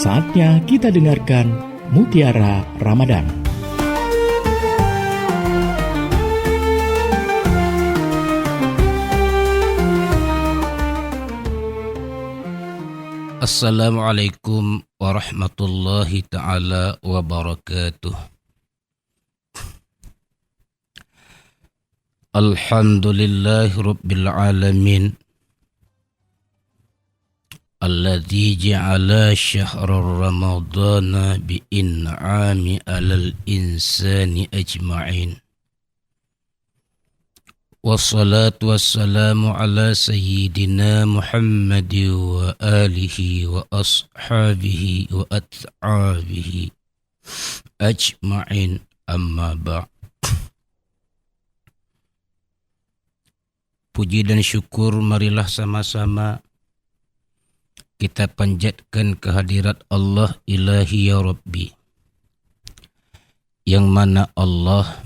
Saatnya kita dengarkan Mutiara Ramadan. Assalamualaikum warahmatullahi ta'ala wabarakatuh. Alhamdulillahi rabbil alamin, alladzi ja'ala syahra ramadana bi'in'ami alal insani ajma'in. Wassalatu wassalamu ala sayyidina Muhammad wa alihi wa ashabihi wa at'abihi ajma'in, amma ba'. Puji dan syukur marilah sama-sama kita panjatkan kehadirat Allah ilahi ya Rabbi, yang mana Allah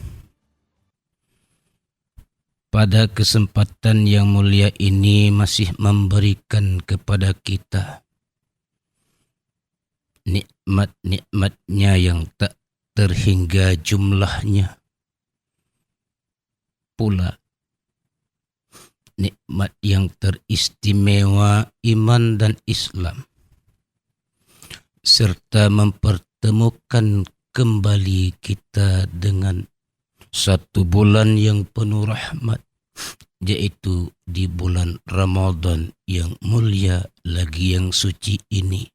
pada kesempatan yang mulia ini masih memberikan kepada kita nikmat-nikmatnya yang tak terhingga jumlahnya, pula nikmat yang teristimewa iman dan Islam, serta mempertemukan kembali kita dengan satu bulan yang penuh rahmat, yaitu di bulan Ramadan yang mulia lagi yang suci ini.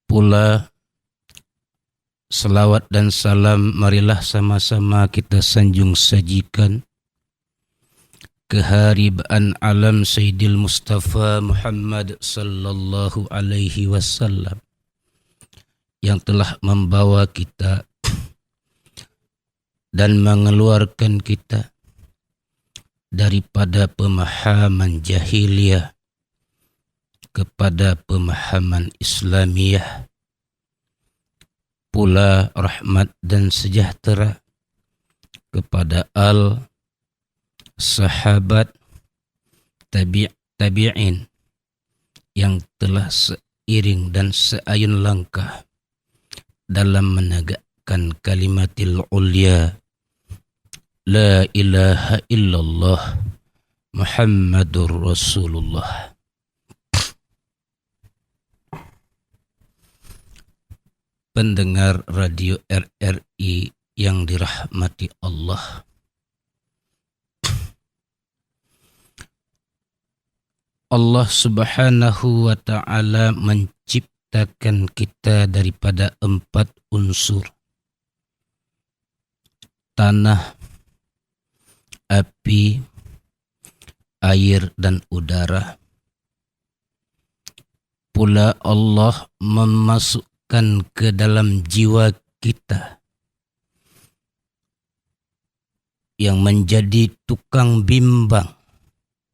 Pula selawat dan salam marilah sama-sama kita sanjung sajikan keharibaan alam Sayyidil Mustafa Muhammad sallallahu alaihi wasallam, yang telah membawa kita dan mengeluarkan kita daripada pemahaman jahiliyah kepada pemahaman Islamiyah. Pula rahmat dan sejahtera kepada sahabat tabi'in yang telah seiring dan seayun langkah dalam menegakkan kalimatil ulya la ilaha illallah Muhammadur Rasulullah. Pendengar radio RRI yang dirahmati Allah, Allah subhanahu wa ta'ala menciptakan kita daripada 4 unsur: tanah, api, air, dan udara. Pula Allah memasukkan ke dalam jiwa kita yang menjadi tukang bimbang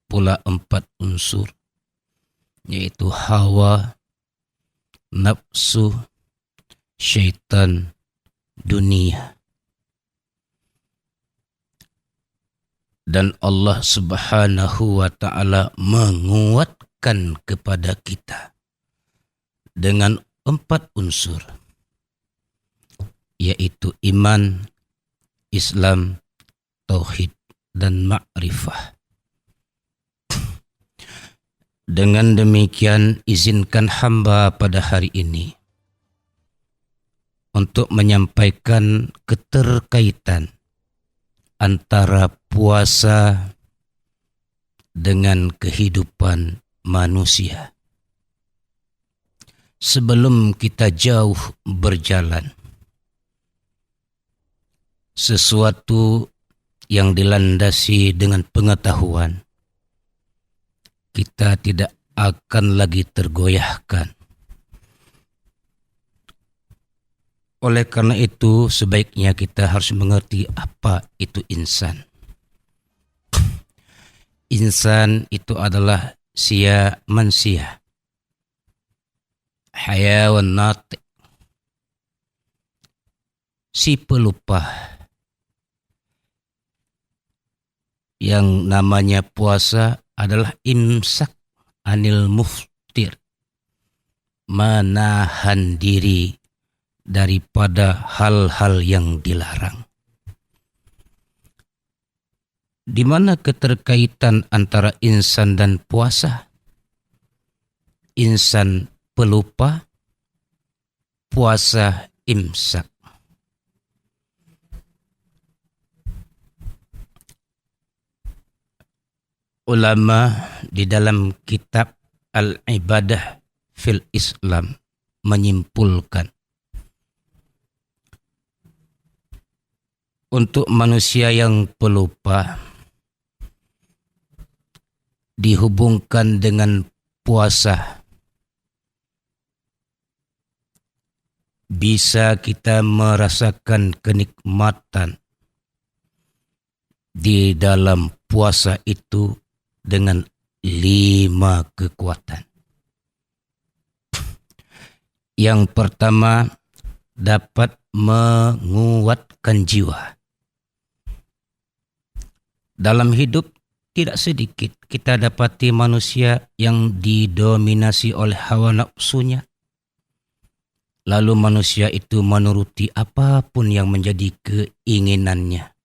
pula 4 unsur, yaitu hawa, nafsu, syaitan, dunia. Dan Allah subhanahu wa ta'ala menguatkan kepada kita dengan 4 unsur, yaitu iman, Islam, tauhid, dan ma'rifah. Dengan demikian, izinkan hamba pada hari ini untuk menyampaikan keterkaitan antara puasa dengan kehidupan manusia. Sebelum kita jauh berjalan, sesuatu yang dilandasi dengan pengetahuan, kita tidak akan lagi tergoyahkan. Oleh karena itu, sebaiknya kita harus mengerti apa itu insan. Insan itu adalah manusia, hayawan natiq, si pelupa. Yang namanya puasa adalah imsak anil muftir, menahan diri daripada hal-hal yang dilarang. Di mana keterkaitan antara insan dan puasa? Insan pelupa, puasa imsak. Ulama di dalam kitab Al-Ibadah fil Islam menyimpulkan untuk manusia yang pelupa dihubungkan dengan puasa, bisa kita merasakan kenikmatan di dalam puasa itu dengan 5 kekuatan. Yang pertama, dapat menguatkan jiwa. Dalam hidup tidak sedikit kita dapati manusia yang didominasi oleh hawa nafsunya. Lalu manusia itu menuruti apapun yang menjadi keinginannya.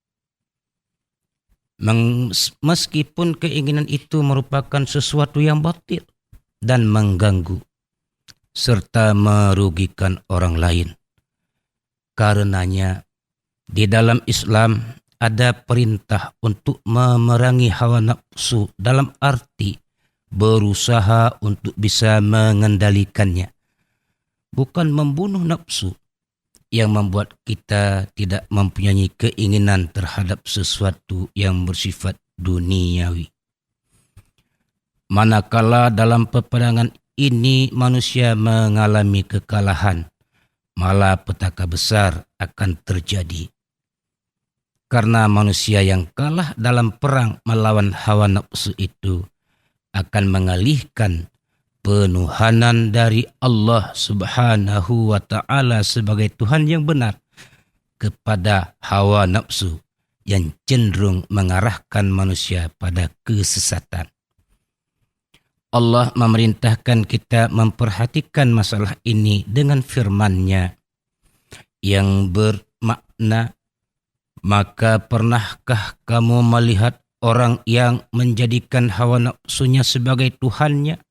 Meskipun keinginan itu merupakan sesuatu yang batil dan mengganggu serta merugikan orang lain. Karenanya di dalam Islam ada perintah untuk memerangi hawa nafsu dalam arti berusaha untuk bisa mengendalikannya. Bukan membunuh nafsu yang membuat kita tidak mempunyai keinginan terhadap sesuatu yang bersifat duniawi. Manakala dalam peperangan ini manusia mengalami kekalahan, malapetaka besar akan terjadi. Karena manusia yang kalah dalam perang melawan hawa nafsu itu akan mengalihkan penuhanan dari Allah Subhanahu wa Ta'ala sebagai Tuhan yang benar kepada hawa nafsu yang cenderung mengarahkan manusia pada kesesatan. Allah memerintahkan kita memperhatikan masalah ini dengan firman-Nya yang bermakna, maka pernahkah kamu melihat orang yang menjadikan hawa nafsunya sebagai Tuhannya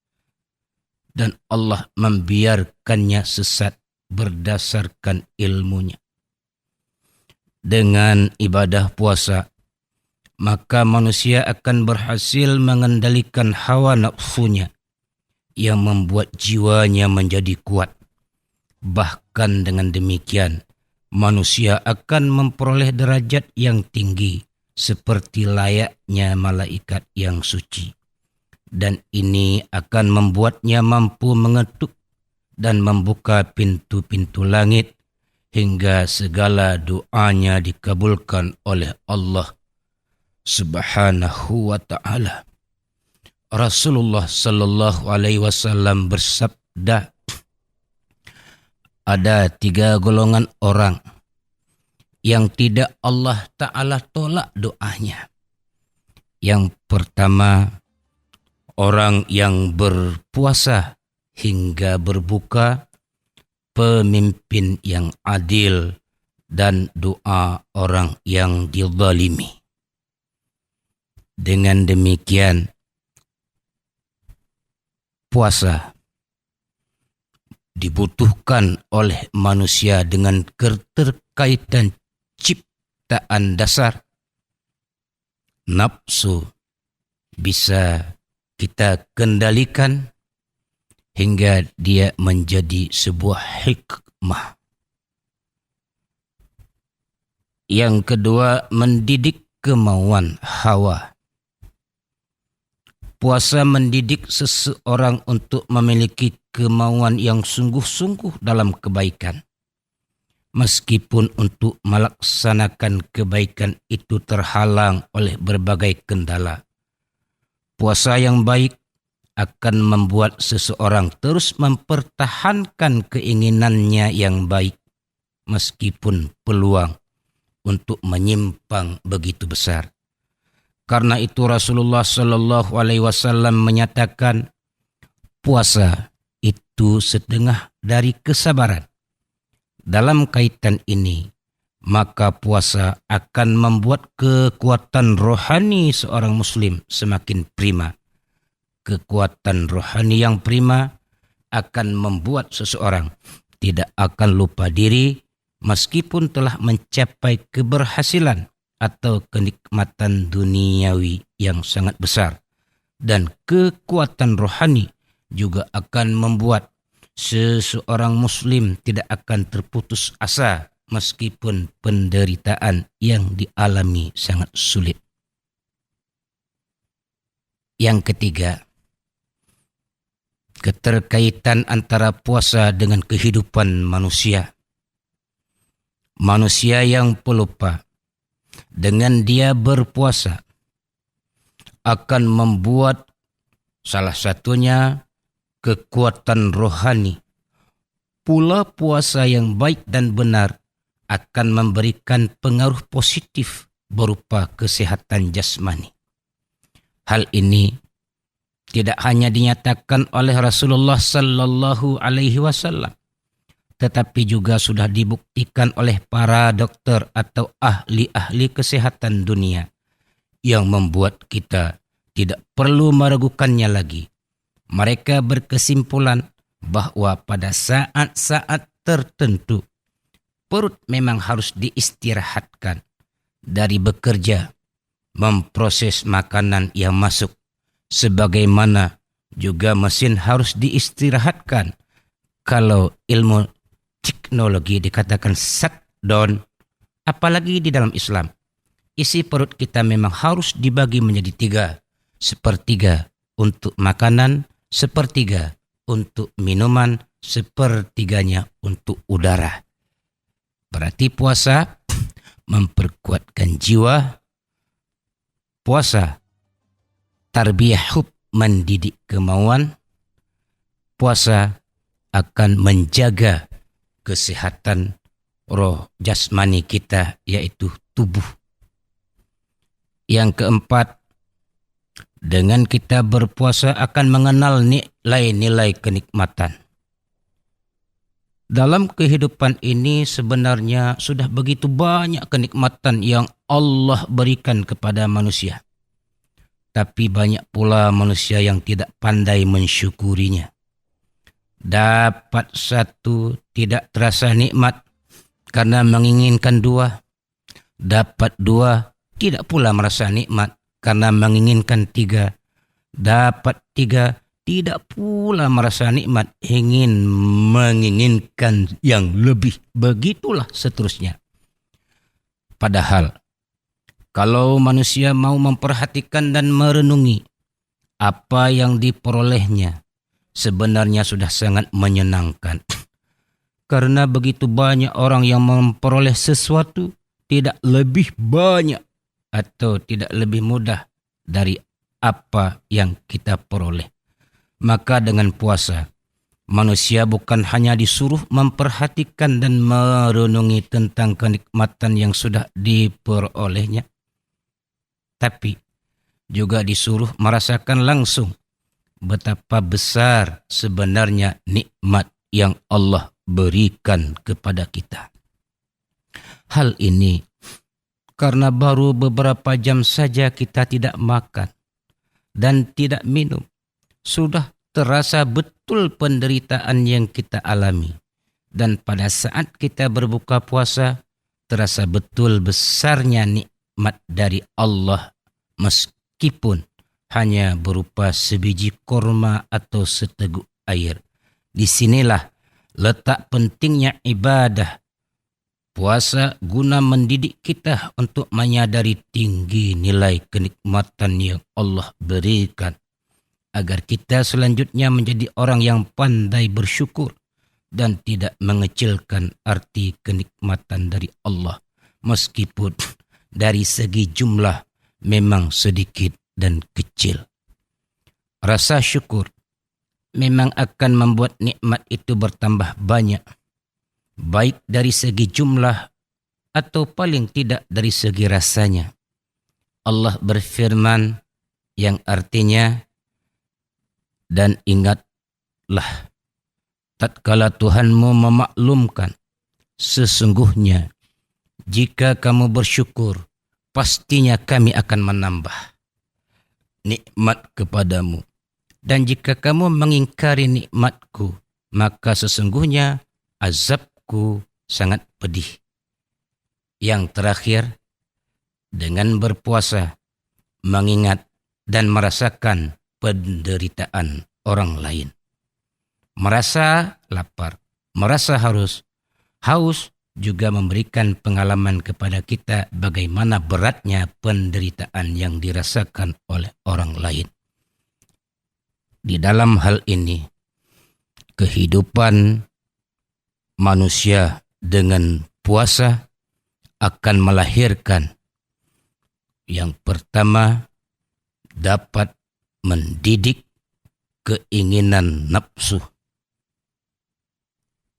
dan Allah membiarkannya sesat berdasarkan ilmunya? Dengan ibadah puasa, maka manusia akan berhasil mengendalikan hawa nafsunya yang membuat jiwanya menjadi kuat. Bahkan dengan demikian, manusia akan memperoleh derajat yang tinggi seperti layaknya malaikat yang suci. Dan ini akan membuatnya mampu mengetuk dan membuka pintu-pintu langit hingga segala doanya dikabulkan oleh Allah Subhanahu wa Ta'ala. Rasulullah sallallahu alaihi wasallam bersabda, ada 3 golongan orang yang tidak Allah Ta'ala tolak doanya. Yang pertama, orang yang berpuasa hingga berbuka, pemimpin yang adil, dan doa orang yang dizalimi. Dengan demikian, puasa dibutuhkan oleh manusia dengan keterkaitan ciptaan dasar. Nafsu bisa kita kendalikan hingga dia menjadi sebuah hikmah. Yang kedua, mendidik kemauan hawa. Puasa mendidik seseorang untuk memiliki kemauan yang sungguh-sungguh dalam kebaikan. Meskipun untuk melaksanakan kebaikan itu terhalang oleh berbagai kendala. Puasa yang baik akan membuat seseorang terus mempertahankan keinginannya yang baik meskipun peluang untuk menyimpang begitu besar. Karena itu Rasulullah sallallahu alaihi wasallam menyatakan puasa itu setengah dari kesabaran. Dalam kaitan ini, maka puasa akan membuat kekuatan rohani seorang muslim semakin prima. Kekuatan rohani yang prima akan membuat seseorang tidak akan lupa diri meskipun telah mencapai keberhasilan atau kenikmatan duniawi yang sangat besar. Dan kekuatan rohani juga akan membuat seseorang muslim tidak akan terputus asa meskipun penderitaan yang dialami sangat sulit. Yang ketiga, keterkaitan antara puasa dengan kehidupan manusia. Manusia yang pelupa dengan dia berpuasa akan membuat salah satunya kekuatan rohani. Pula puasa yang baik dan benar akan memberikan pengaruh positif berupa kesehatan jasmani. Hal ini tidak hanya dinyatakan oleh Rasulullah sallallahu alaihi wasallam, tetapi juga sudah dibuktikan oleh para dokter atau ahli-ahli kesehatan dunia yang membuat kita tidak perlu meragukannya lagi. Mereka berkesimpulan bahwa pada saat-saat tertentu perut memang harus diistirahatkan dari bekerja, memproses makanan yang masuk, sebagaimana juga mesin harus diistirahatkan. Kalau ilmu teknologi dikatakan shutdown, apalagi di dalam Islam, isi perut kita memang harus dibagi menjadi 3, sepertiga untuk makanan, sepertiga untuk minuman, sepertiganya untuk udara. Berarti puasa memperkuatkan jiwa, puasa tarbiyah hub mendidik kemauan, puasa akan menjaga kesehatan roh jasmani kita, yaitu tubuh. Yang keempat, dengan kita berpuasa akan mengenal nilai-nilai kenikmatan. Dalam kehidupan ini sebenarnya sudah begitu banyak kenikmatan yang Allah berikan kepada manusia. Tapi banyak pula manusia yang tidak pandai mensyukurinya. Dapat satu tidak terasa nikmat karena menginginkan 2. Dapat 2 tidak pula merasa nikmat karena menginginkan 3. Dapat 3 tidak pula merasa nikmat, menginginkan yang lebih. Begitulah seterusnya. Padahal kalau manusia mau memperhatikan dan merenungi apa yang diperolehnya, sebenarnya sudah sangat menyenangkan. Karena begitu banyak orang yang memperoleh sesuatu tidak lebih banyak atau tidak lebih mudah dari apa yang kita peroleh. Maka dengan puasa, manusia bukan hanya disuruh memperhatikan dan merenungi tentang kenikmatan yang sudah diperolehnya, tapi juga disuruh merasakan langsung betapa besar sebenarnya nikmat yang Allah berikan kepada kita. Hal ini karena baru beberapa jam saja kita tidak makan dan tidak minum, sudah terasa betul penderitaan yang kita alami. Dan pada saat kita berbuka puasa, terasa betul besarnya nikmat dari Allah, meskipun hanya berupa sebiji korma atau seteguk air. Disinilah letak pentingnya ibadah. Puasa guna mendidik kita untuk menyadari tinggi nilai kenikmatan yang Allah berikan, agar kita selanjutnya menjadi orang yang pandai bersyukur dan tidak mengecilkan arti kenikmatan dari Allah, meskipun dari segi jumlah memang sedikit dan kecil. Rasa syukur memang akan membuat nikmat itu bertambah banyak, baik dari segi jumlah atau paling tidak dari segi rasanya. Allah berfirman yang artinya, dan ingatlah tatkala Tuhanmu memaklumkan, sesungguhnya jika kamu bersyukur, pastinya kami akan menambah nikmat kepadamu. Dan jika kamu mengingkari nikmatku, maka sesungguhnya azabku sangat pedih. Yang terakhir, dengan berpuasa, mengingat dan merasakan penderitaan orang lain. Merasa lapar, merasa haus juga memberikan pengalaman kepada kita bagaimana beratnya penderitaan yang dirasakan oleh orang lain. Di dalam hal ini, kehidupan manusia dengan puasa akan melahirkan yang pertama, dapat mendidik keinginan nafsu.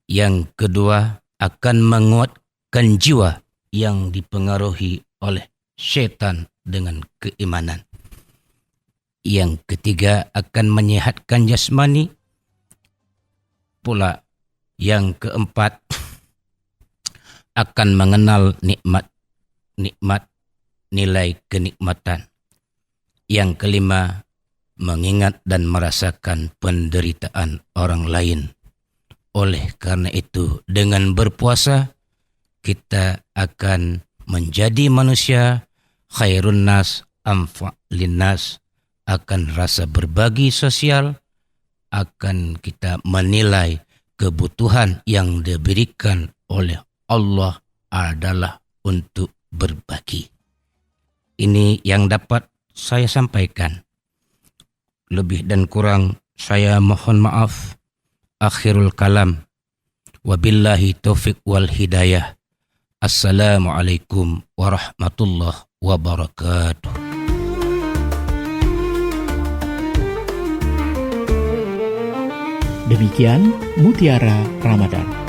Yang kedua, akan menguatkan jiwa yang dipengaruhi oleh setan dengan keimanan. Yang ketiga, akan menyehatkan jasmani. Pula yang keempat, akan mengenal nikmat nilai kenikmatan. Yang kelima, mengingat dan merasakan penderitaan orang lain. Oleh karena itu, dengan berpuasa, kita akan menjadi manusia khairun nas anfa'lin nas, akan rasa berbagi sosial, akan kita menilai kebutuhan yang diberikan oleh Allah adalah untuk berbagi. Ini yang dapat saya sampaikan. Lebih dan kurang saya mohon maaf. Akhirul kalam. Wabillahi taufiq wal hidayah. Assalamualaikum warahmatullahi wabarakatuh. Demikian Mutiara Ramadan.